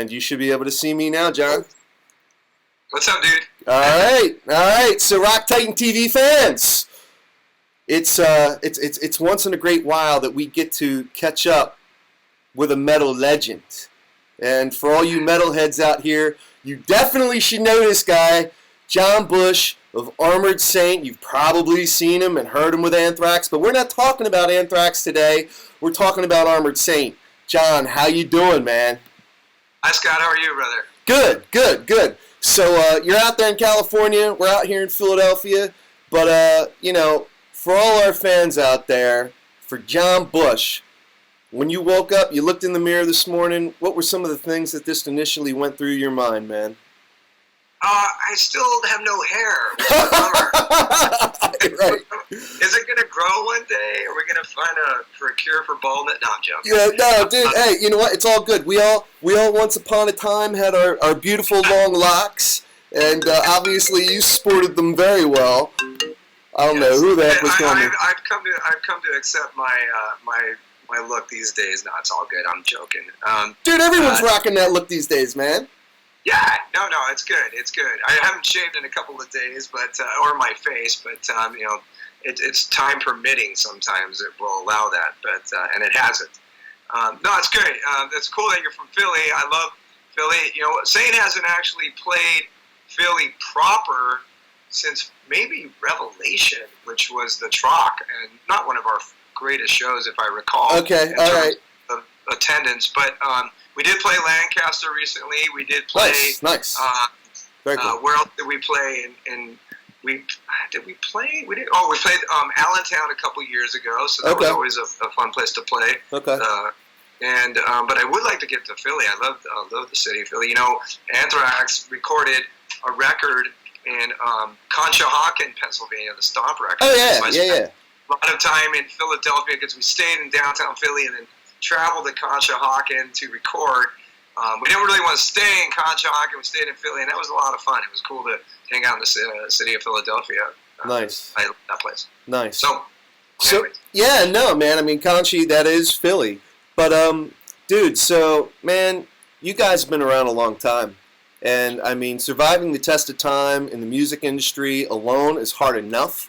And you should be able to see me now, John. What's up, dude? All right. So, Rock Titan TV fans, it's once in a great while that we get to catch up with a metal legend. And for all you metalheads out here, you definitely should know this guy, John Bush of Armored Saint. You've probably seen him and heard him with Anthrax, but we're not talking about Anthrax today. We're talking about Armored Saint. John, how you doing, man? Hi, Scott. How are you, brother? Good. So you're out there in California. We're out here in Philadelphia. But, for all our fans out there, for John Bush, when you woke up, you looked in the mirror this morning, what were some of the things that just initially went through your mind, man? I still have no hair. Which is a bummer. Right. Is it going to grow one day? Are we going to find a cure for baldness? No, I'm joking. Yeah, no, dude. Hey, you know what? It's all good. We all once upon a time had our beautiful long locks, and obviously you sported them very well. I don't know who that was coming. I've come to accept my look these days. No, it's all good. I'm joking. Dude, everyone's rocking that look these days, man. Yeah, no, it's good. It's good. I haven't shaved in a couple of days, but or my face, but it's time permitting. Sometimes it will allow that, but and it hasn't. No, it's great. It's cool that you're from Philly. I love Philly. Saint hasn't actually played Philly proper since maybe Revelation, which was the Troc, and not one of our greatest shows, if I recall. Okay, all right. Of attendance, but we did play Lancaster recently. We did play. Nice. Very cool. Where else did we play? And we play. We played Allentown a couple years ago, so that was always a fun place to play. Okay. But I would like to get to Philly. I love the city of Philly. Anthrax recorded a record in Conshohocken, Pennsylvania, the Stomp record. Oh yeah. A lot of time in Philadelphia because we stayed in downtown Philly and then traveled to Conshohocken to record. We didn't really want to stay in Conshohocken. We stayed in Philly, and that was a lot of fun. It was cool to hang out in the city of Philadelphia. Nice. I love that place. Nice. So yeah, no, man. I mean, Conchi, that is Philly. But, dude, so, man, you guys have been around a long time. And, I mean, surviving the test of time in the music industry alone is hard enough.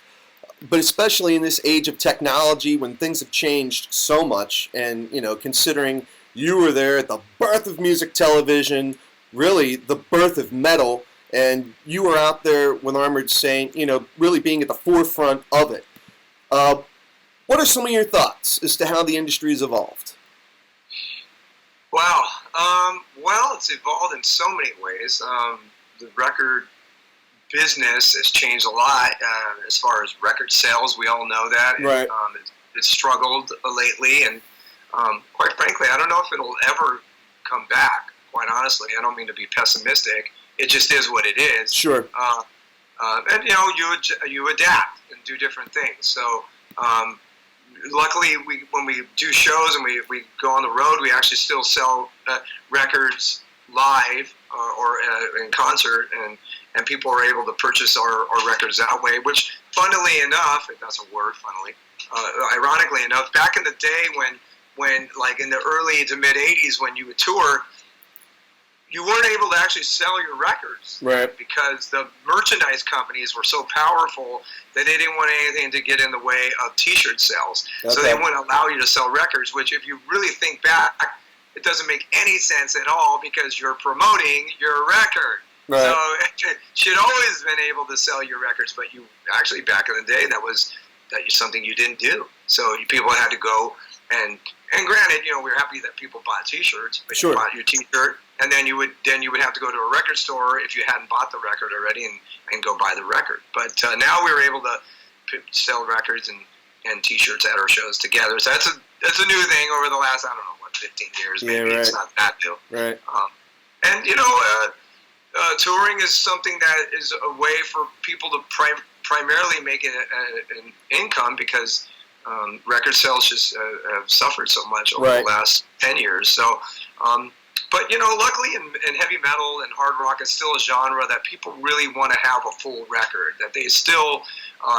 But especially in this age of technology when things have changed so much, and, considering you were there at the birth of music television, really the birth of metal, and you were out there with Armored Saint, really being at the forefront of it. What are some of your thoughts as to how the industry has evolved? Wow. Well, it's evolved in so many ways. The record business has changed a lot as far as record sales. We all know that. Right. It's struggled lately, and quite frankly, I don't know if it'll ever come back. Quite honestly, I don't mean to be pessimistic. It just is what it is. Sure. And you adapt and do different things. So luckily, when we do shows and we go on the road, we actually still sell records live or in concert, and people are able to purchase our records that way, which, funnily enough, if that's a word, ironically enough, back in the day when like in the early to mid 80s, when you would tour, you weren't able to actually sell your records. Right. Because the merchandise companies were so powerful that they didn't want anything to get in the way of T-shirt sales. Okay. So they wouldn't allow you to sell records, which, if you really think back, it doesn't make any sense at all because you're promoting your record. Right. So you should always been able to sell your records, but you actually, back in the day, that was something you didn't do. So people had to go and granted, we're happy that people bought T-shirts, but sure. You bought your T-shirt, and then you would have to go to a record store if you hadn't bought the record already and go buy the record. But now we were able to sell records and T-shirts at our shows together. So that's a new thing over the last 15 years maybe. Yeah, right. It's not that new. Right. And touring is something that is a way for people to primarily make an income because record sales just have suffered so much over the last 10 years. So But, you know, luckily in heavy metal and hard rock, it's still a genre that people really want to have a full record. That they still,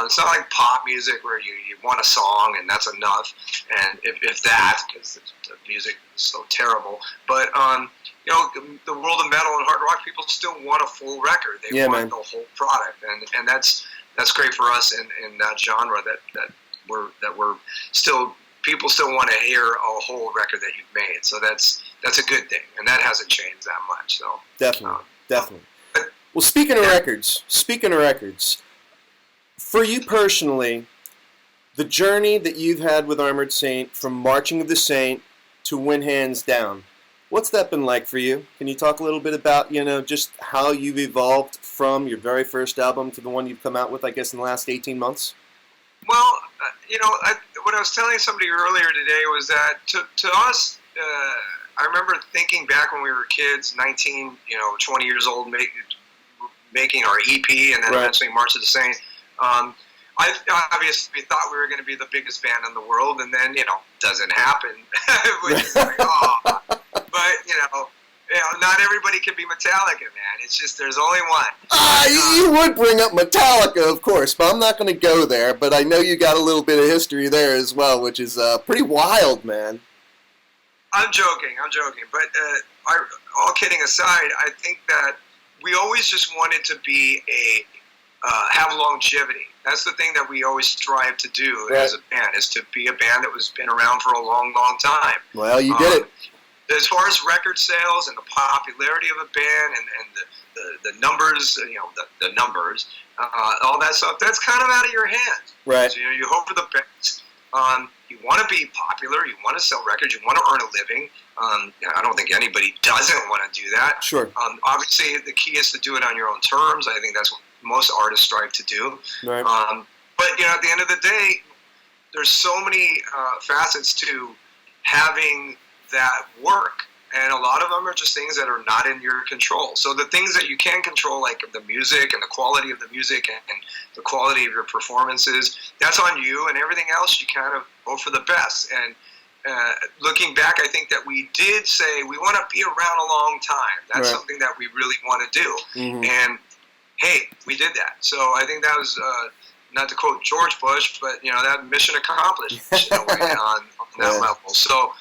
it's not like pop music where you want a song and that's enough. And if that, because the music is so terrible. But, you know, the world of metal and hard rock, people still want a full record. They want the whole product. And that's great for us in that genre that we're still, people still want to hear a whole record that you've made. So that's a good thing, and that hasn't changed that much. So definitely. Well, speaking of records, for you personally, the journey that you've had with Armored Saint, from Marching of the Saint to Win Hands Down, what's that been like for you? Can you talk a little bit about, you know, just how you've evolved from your very first album to the one you've come out with, I guess, in the last 18 months? Well, you know, what I was telling somebody earlier today was that to us, I remember thinking back when we were kids, 19, 20 years old, making our EP and then eventually March of the Saint. I obviously thought we were going to be the biggest band in the world, and then, doesn't happen. Which is like, oh. But, not everybody can be Metallica, man. It's just there's only one. You would bring up Metallica, of course, but I'm not going to go there. But I know you got a little bit of history there as well, which is pretty wild, man. I'm joking. But all kidding aside, I think that we always just wanted to be have longevity. That's the thing that we always strive to do as a band, is to be a band that was been around for a long, long time. Well, you did it. As far as record sales and the popularity of a band and the numbers, the numbers, all that stuff, that's kind of out of your hands. Right. So, you hope for the best. You want to be popular. You want to sell records. You want to earn a living. I don't think anybody doesn't want to do that. Sure. Obviously, the key is to do it on your own terms. I think that's what most artists strive to do. Right. But, at the end of the day, there's so many facets to having that work, and a lot of them are just things that are not in your control. So the things that you can control, like the music and the quality of the music and the quality of your performances, that's on you, and everything else you kind of go for the best. And looking back, I think that we did say we want to be around a long time. That's something that we really want to do. Mm-hmm. And hey, we did that. So I think that was, not to quote George Bush, but that mission accomplished on that level. So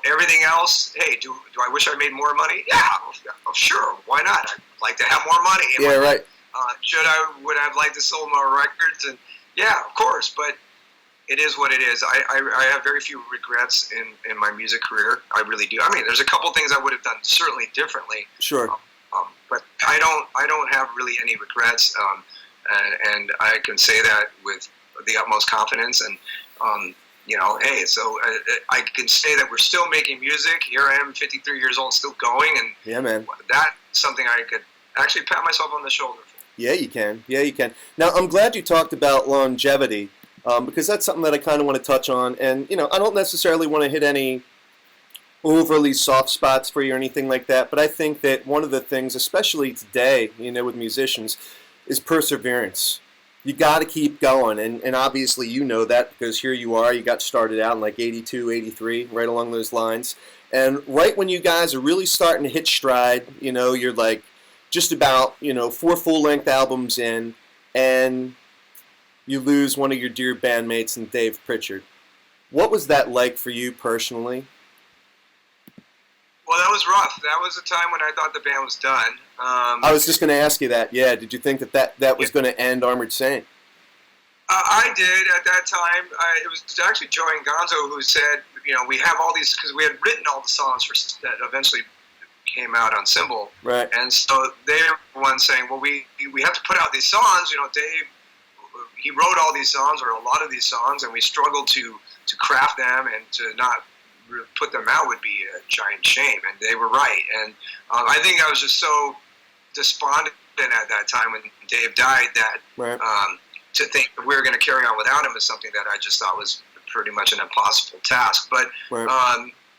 everything else, hey, do I wish I made more money? Yeah, sure, why not? I'd like to have more money. Yeah, right. Would I have liked to sell more records? And yeah, of course, but it is what it is. I have very few regrets in my music career. I really do. I mean, there's a couple things I would have done certainly differently. Sure. But I don't have really any regrets, and I can say that with the utmost confidence. And hey, so I can say that we're still making music. Here I am, 53 years old, still going, and yeah, man, that's something I could actually pat myself on the shoulder for. Yeah, you can. Now, I'm glad you talked about longevity, because that's something that I kind of want to touch on. And, I don't necessarily want to hit any overly soft spots for you or anything like that, but I think that one of the things, especially today, with musicians, is perseverance. You got to keep going, and obviously you know that, because here you are, you got started out in like 82, 83, right along those lines. And right when you guys are really starting to hit stride, you're like just about, 4 full-length albums in, and you lose one of your dear bandmates in Dave Pritchard. What was that like for you personally? Well, that was rough. That was a time when I thought the band was done. I was just going to ask you that. Yeah, did you think that was going to end Armored Saint? I did at that time. It was actually Joey and Gonzo who said, we have all these, because we had written all the songs that eventually came out on Symbol. Right. And so they were the ones saying, well, we have to put out these songs. Dave, he wrote all these songs, or a lot of these songs, and we struggled to craft them, and to not put them out would be a giant shame. And they were right. And I think I was just so despondent at that time when Dave died that to think that we were going to carry on without him is something that I just thought was pretty much an impossible task. But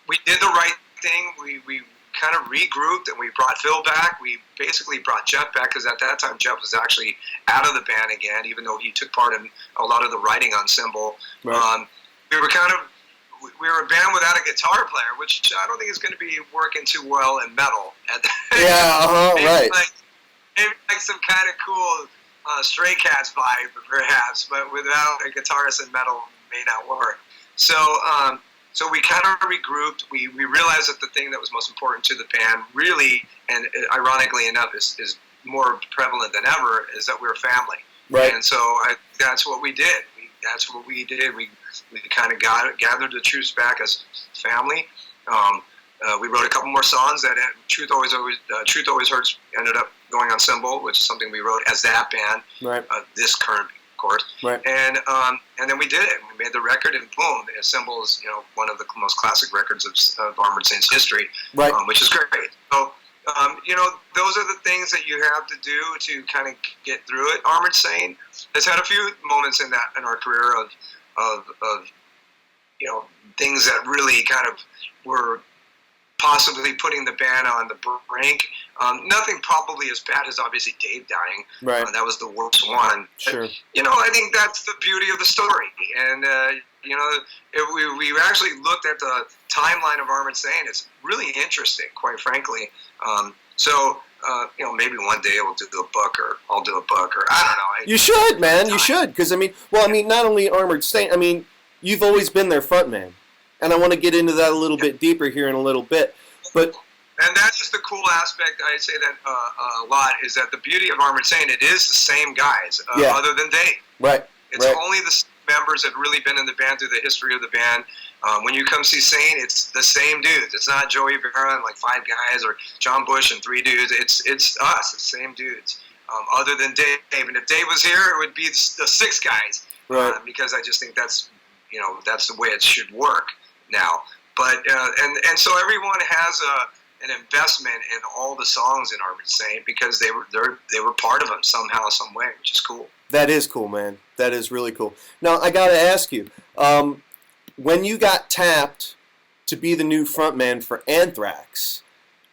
we did the right thing. We kind of regrouped, and we brought Phil back. We basically brought Jeff back, because at that time Jeff was actually out of the band again, even though he took part in a lot of the writing on Symbol. We were kind of we were a band without a guitar player, which I don't think is going to be working too well in metal. Yeah, right. Maybe like some kind of cool Stray Cats vibe, perhaps, but without a guitarist in metal may not work. So so we kind of regrouped. We realized that the thing that was most important to the band, really, and ironically enough, is more prevalent than ever, is that we're family. Right. And so that's what we did. We kind of gathered the troops back as family. We wrote a couple more songs that Truth Always Hurts ended up going on Symbol, which is something we wrote as that band. Right. This current, of course. Right. And then we did it. We made the record, and boom, Symbol is one of the most classic records of Armored Saint's history. Right. Which is great. So those are the things that you have to do to kind of get through it. Armored Saint has had a few moments in our career of things that really kind of were possibly putting the band on the brink. Nothing probably as bad as obviously Dave dying. Right. That was the worst one. Sure. But, I think that's the beauty of the story. And we actually looked at the timeline of Armored Saint. It's really interesting, quite frankly. Maybe one day we'll do a book, or I'll do a book, or I don't know. You should, man. You should, because not only Armored Saint. You've always been their front man, and I want to get into that a little bit deeper here in a little bit. And that's just the cool aspect. I say that a lot, is that the beauty of Armored Saint, it is the same guys, other than Dave. Right. It's only the members that have really been in the band through the history of the band. When you come see Saint, it's the same dudes. It's not Joey Vera and like 5 guys, or John Bush and 3 dudes. It's us, the same dudes. Other than Dave, and if Dave was here, it would be the 6 guys. Right. Because I just think that's the way it should work now. But and so everyone has an investment in all the songs in Armored Saint, because they were part of them somehow, some way, which is cool. That is cool, man. That is really cool. Now, I got to ask you, when you got tapped to be the new frontman for Anthrax,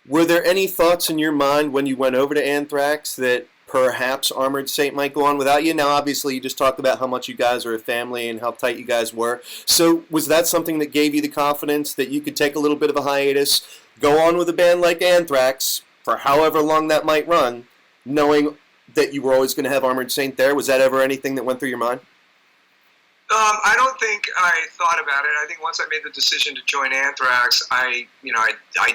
were there any thoughts in your mind when you went over to Anthrax that perhaps Armored Saint might go on without you? Now, obviously, you just talked about how much you guys are a family and how tight you guys were. So was that something that gave you the confidence that you could take a little bit of a hiatus, go on with a band like Anthrax for however long that might run, knowing that you were always going to have Armored Saint there? Was that ever anything that went through your mind? I don't think I thought about it. I think once I made the decision to join Anthrax, I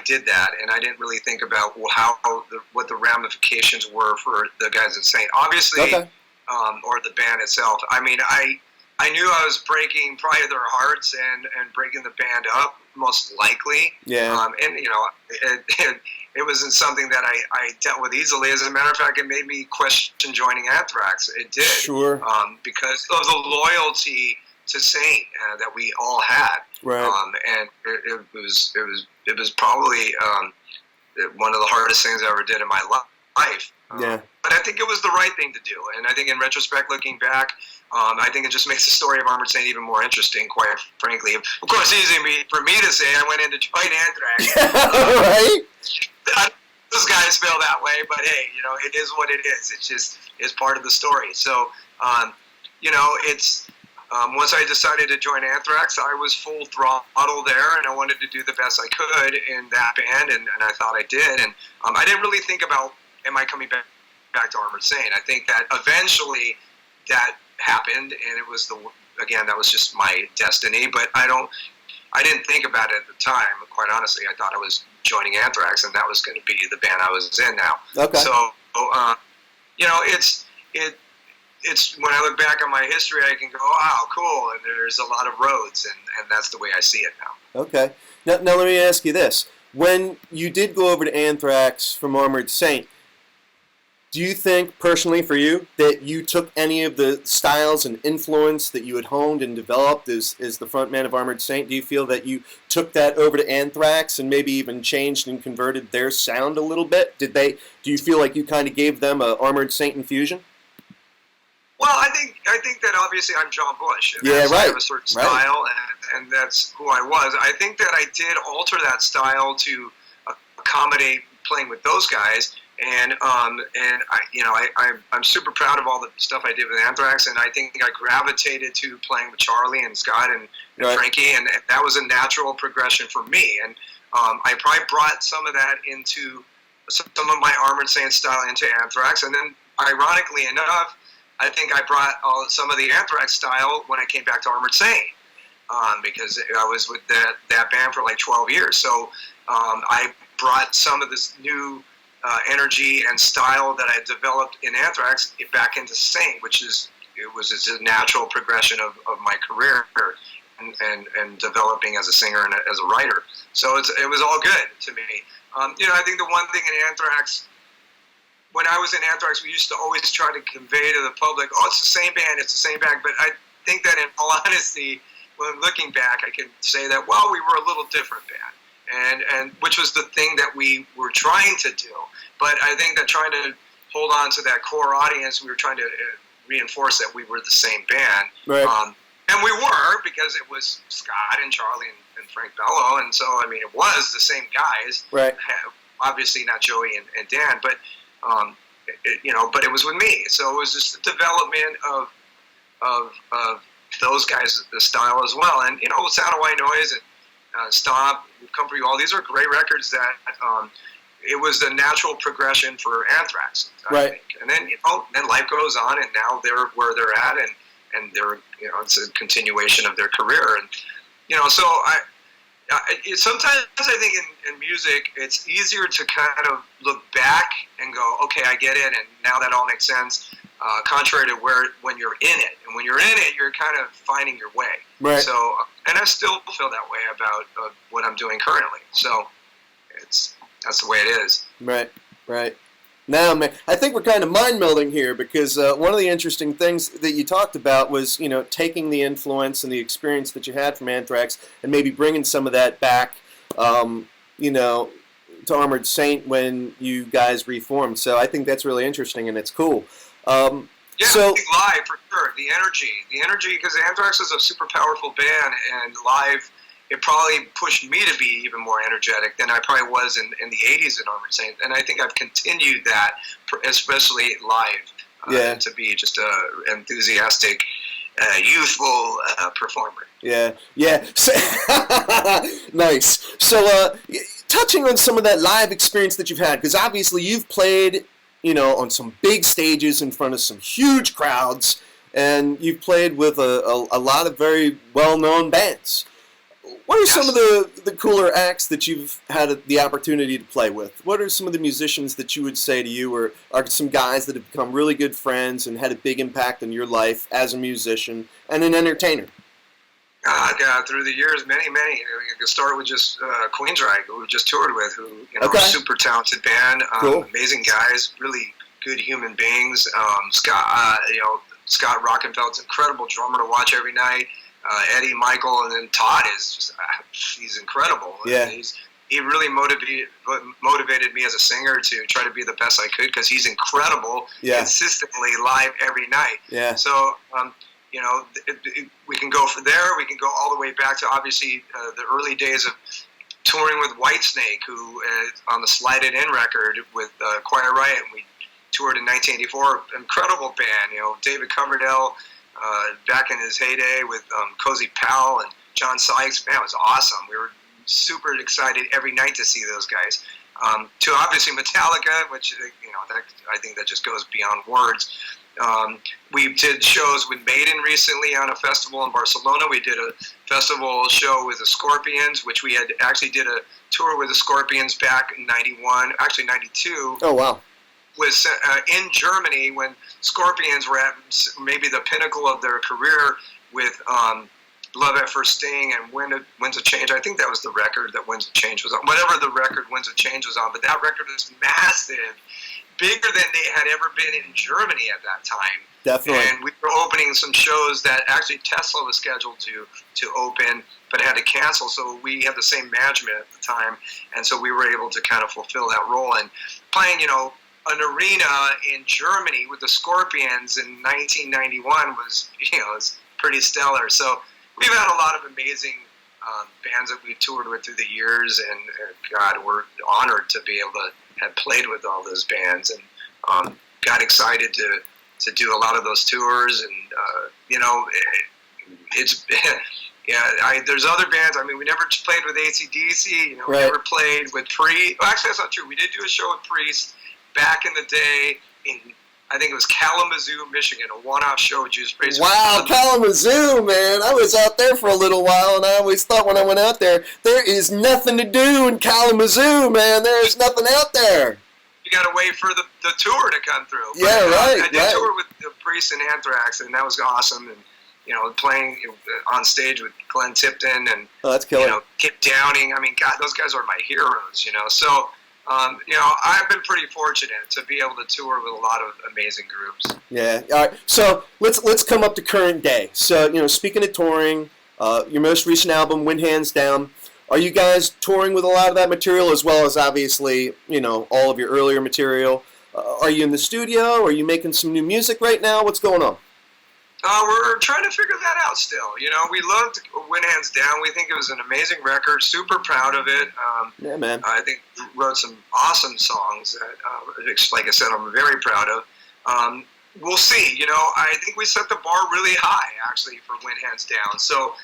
did that, and I didn't really think about what the ramifications were for the guys at Saint. Obviously, okay. Or the band itself. I knew I was breaking probably their hearts and breaking the band up, most likely. Yeah. It wasn't something that I dealt with easily. As a matter of fact, it made me question joining Anthrax. It did. Sure. Because of the loyalty to Saint that we all had. Right. And it was probably one of the hardest things I ever did in my life. Yeah. But I think it was the right thing to do. And I think in retrospect, looking back, I think it just makes the story of Armored Saint even more interesting, quite frankly. Of course, it's easy for me to say I went in to join Anthrax. Right? Those guys feel that way, but hey, it is what it is. It's part of the story. So, it's once I decided to join Anthrax, I was full throttle there, and I wanted to do the best I could in that band, and I thought I did. And I didn't really think about, am I coming back to Armored Saint? I think that eventually that happened, and it was that was just my destiny. But I didn't think about it at the time. Quite honestly, I thought I was joining Anthrax, and that was going to be the band I was in now. Okay. So, it's when I look back on my history, I can go, wow, cool, and there's a lot of roads, and that's the way I see it now. Okay. Now let me ask you this. When you did go over to Anthrax from Armored Saint, do you think, personally for you, that you took any of the styles and influence that you had honed and developed as the frontman of Armored Saint? Do you feel that you took that over to Anthrax and maybe even changed and converted their sound a little bit? Do you feel like you kind of gave them a Armored Saint infusion? Well, I think that obviously I'm John Bush. And yeah, right. I have a certain style, and that's who I was. I think that I did alter that style to accommodate playing with those guys. And I'm super proud of all the stuff I did with Anthrax, and I think I gravitated to playing with Charlie and Scott and Frankie, and that was a natural progression for me. And I probably brought some of that into some of my Armored Saint style into Anthrax, and then ironically enough, I think I brought some of the Anthrax style when I came back to Armored Saint, because I was with that band for like 12 years. So I brought some of this new energy and style that I developed in Anthrax back into Saint, which is it's a natural progression of my career and developing as a singer and as a writer. So it was all good to me. I think the one thing in Anthrax, when I was in Anthrax, we used to always try to convey to the public, oh, it's the same band, it's the same band. But I think that in all honesty, when looking back, I can say that, well, we were a little different band, and which was the thing that we were trying to do. But I think that trying to hold on to that core audience, we were trying to reinforce that we were the same band. Right. And we were, because it was Scott and Charlie and Frank Bello, and so, I mean, it was the same guys. Right. Obviously not Joey and Dan, but, but it was with me. So it was just the development of those guys, the style as well. And, Sound of White Noise and Stomp, Come For You All, these are great records that it was the natural progression for Anthrax, I think. And then, then life goes on, and now they're where they're at, and they're, it's a continuation of their career. And, so sometimes I think in music, it's easier to kind of look back and go, okay, I get it, and now that all makes sense, contrary to when you're in it. And when you're in it, you're kind of finding your way. Right. So, and I still feel that way about what I'm doing currently. So that's the way it is. Right. Now, man, I think we're kind of mind-melding here, because one of the interesting things that you talked about was, taking the influence and the experience that you had from Anthrax and maybe bringing some of that back, to Armored Saint when you guys reformed. So I think that's really interesting, and it's cool. I think live, for sure. The energy, because Anthrax is a super powerful band, and live, it probably pushed me to be even more energetic than I probably was in the 80s in Armored Saint. And I think I've continued that, especially live, to be just an enthusiastic, youthful performer. Yeah. Nice. So, touching on some of that live experience that you've had, because obviously you've played, on some big stages in front of some huge crowds, and you've played with a lot of very well-known bands. What are some of the cooler acts that you've had the opportunity to play with? What are some of the musicians that you would say to you are some guys that have become really good friends and had a big impact on your life as a musician and an entertainer? Through the years, many. You can start with just Queensryche, who we just toured with, who super talented band, cool. Amazing guys, really good human beings. Scott Rockenfeld's incredible drummer to watch every night. Eddie, Michael, and then Todd is just, he's incredible. Yeah. He really motivated me as a singer to try to be the best I could, because he's incredible consistently live every night. Yeah. So, we can go from there. We can go all the way back to, obviously, the early days of touring with Whitesnake, who on the Slide It In record with Quiet Riot, and we toured in 1984. Incredible band, David Coverdale, back in his heyday with Cozy Powell and John Sykes. Man, it was awesome. We were super excited every night to see those guys. To obviously Metallica, which, I think that just goes beyond words. We did shows with Maiden recently on a festival in Barcelona. We did a festival show with the Scorpions, which we had actually did a tour with the Scorpions back in 91, actually 92. Oh, wow. Was in Germany when Scorpions were at maybe the pinnacle of their career with Love at First Sting and Winds of Change. I think that was the record that Winds of Change was on. Whatever the record Winds of Change was on, but that record was massive, bigger than they had ever been in Germany at that time. Definitely. And we were opening some shows that actually Tesla was scheduled to open, but had to cancel. So we had the same management at the time, and so we were able to kind of fulfill that role. And playing, an arena in Germany with the Scorpions in 1991 was pretty stellar. So we've had a lot of amazing bands that we've toured with through the years, and God, we're honored to be able to had played with all those bands, and got excited to do a lot of those tours. And it's there's other bands. I mean, we never played with AC/DC. We never played with Priest. Well, actually, that's not true. We did do a show with Priest back in the day in, I think it was Kalamazoo, Michigan, a one-off show. Judas Priest. Wow, Kalamazoo, man! I was out there for a little while, and I always thought when I went out there is nothing to do in Kalamazoo, man. There's nothing out there. You got to wait for the tour to come through. Yeah, but, right. I did tour with the Priest and Anthrax, and that was awesome. And playing on stage with Glenn Tipton and that's killer. Kip Downing. I mean, God, those guys are my heroes. So I've been pretty fortunate to be able to tour with a lot of amazing groups. Yeah. All right. So let's come up to current day. So speaking of touring, your most recent album, Win Hands Down. Are you guys touring with a lot of that material, as well as obviously all of your earlier material? Are you in the studio? Are you making some new music right now? What's going on? We're trying to figure that out still. We loved Win Hands Down. We think it was an amazing record. Super proud of it. Yeah, man. I think we wrote some awesome songs that, like I said, I'm very proud of. We'll see. I think we set the bar really high, actually, for Win Hands Down. So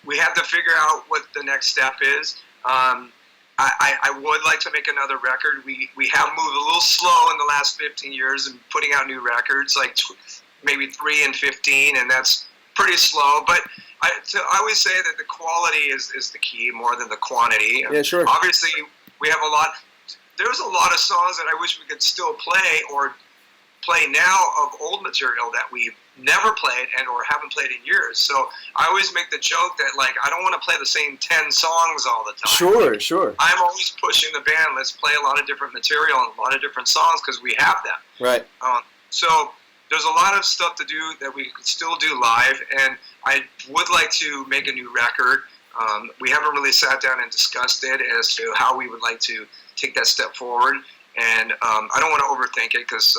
we have to figure out what the next step is. I would like to make another record. We have moved a little slow in the last 15 years in putting out new records, like maybe 3 and 15, and that's pretty slow. But I always say that the quality is the key more than the quantity. Yeah, sure. Obviously, we have a lot. There's a lot of songs that I wish we could still play or play now of old material that we've never played and or haven't played in years. So I always make the joke that, like, I don't want to play the same 10 songs all the time. Sure. I'm always pushing the band. Let's play a lot of different material and a lot of different songs because we have them. Right. So there's a lot of stuff to do that we could still do live, and I would like to make a new record. We haven't really sat down and discussed it as to how we would like to take that step forward, and I don't want to overthink it because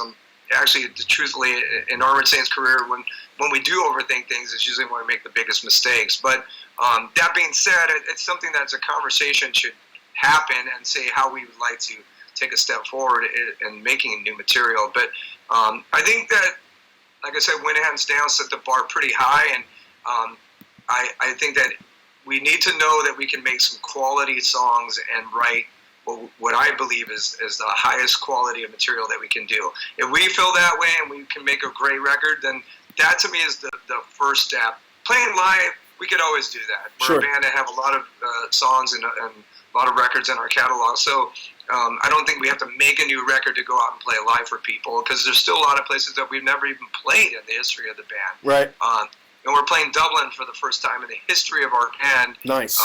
actually, truthfully, in Armored Saint's career, when we do overthink things, it's usually when we make the biggest mistakes. But that being said, it's something that's a conversation should happen and say how we would like to take a step forward in making new material. But I think that, like I said, Win Hands Down set the bar pretty high, and I think that we need to know that we can make some quality songs and write what I believe is the highest quality of material that we can do. If we feel that way and we can make a great record, then that to me is the first step. Playing live, we could always do that. We're a band that have a lot of songs and a lot of records in our catalog. So I don't think we have to make a new record to go out and play live for people, because there's still a lot of places that we've never even played in the history of the band. Right. And we're playing Dublin for the first time in the history of our band. Nice.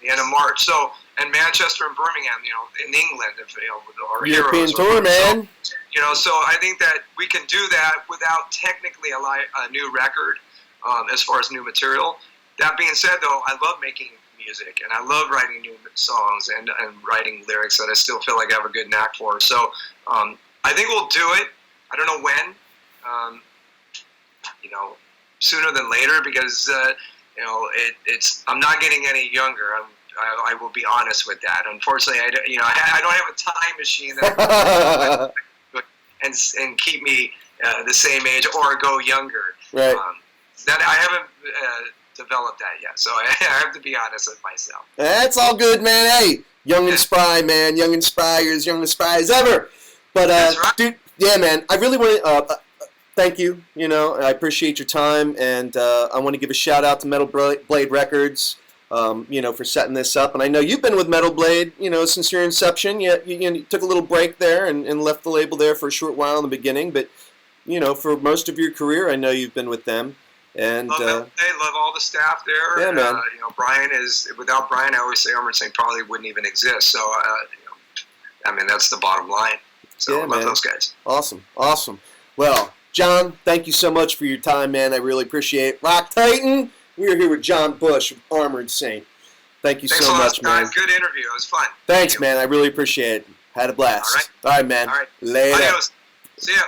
The end of March. So, and Manchester and Birmingham, in England, with our European heroes. tour, man. So I think that we can do that without technically a new record, as far as new material. That being said, though, I love making music, and I love writing new songs and writing lyrics that I still feel like I have a good knack for. So I think we'll do it. I don't know when. Sooner than later, because it's I'm not getting any younger. I will be honest with that. Unfortunately, I don't have a time machine that and keep me the same age or go younger. Right. That I haven't developed that yet, so I have to be honest with myself. That's all good, man. Hey, young and spry, man. Young and spry, you're as young and spry as ever. But That's right. dude, yeah, man. I really want to. Thank you. I appreciate your time, and I want to give a shout out to Metal Blade Records, for setting this up. And I know you've been with Metal Blade, since your inception. You took a little break there and left the label there for a short while in the beginning, but for most of your career, I know you've been with them. And love all the staff there. Yeah, man. Brian without Brian, I always say Armored Saint probably wouldn't even exist. So that's the bottom line. So yeah, I love man. those guys. Awesome. Well, John, thank you so much for your time, man. I really appreciate it. Rock Titan, we are here with John Bush of Armored Saint. Thank you Thanks so a lot, much, man. Scott. Good interview. It was fun. Thanks, man. I really appreciate it. Had a blast. All right, man. All right. Later. Adios. See ya.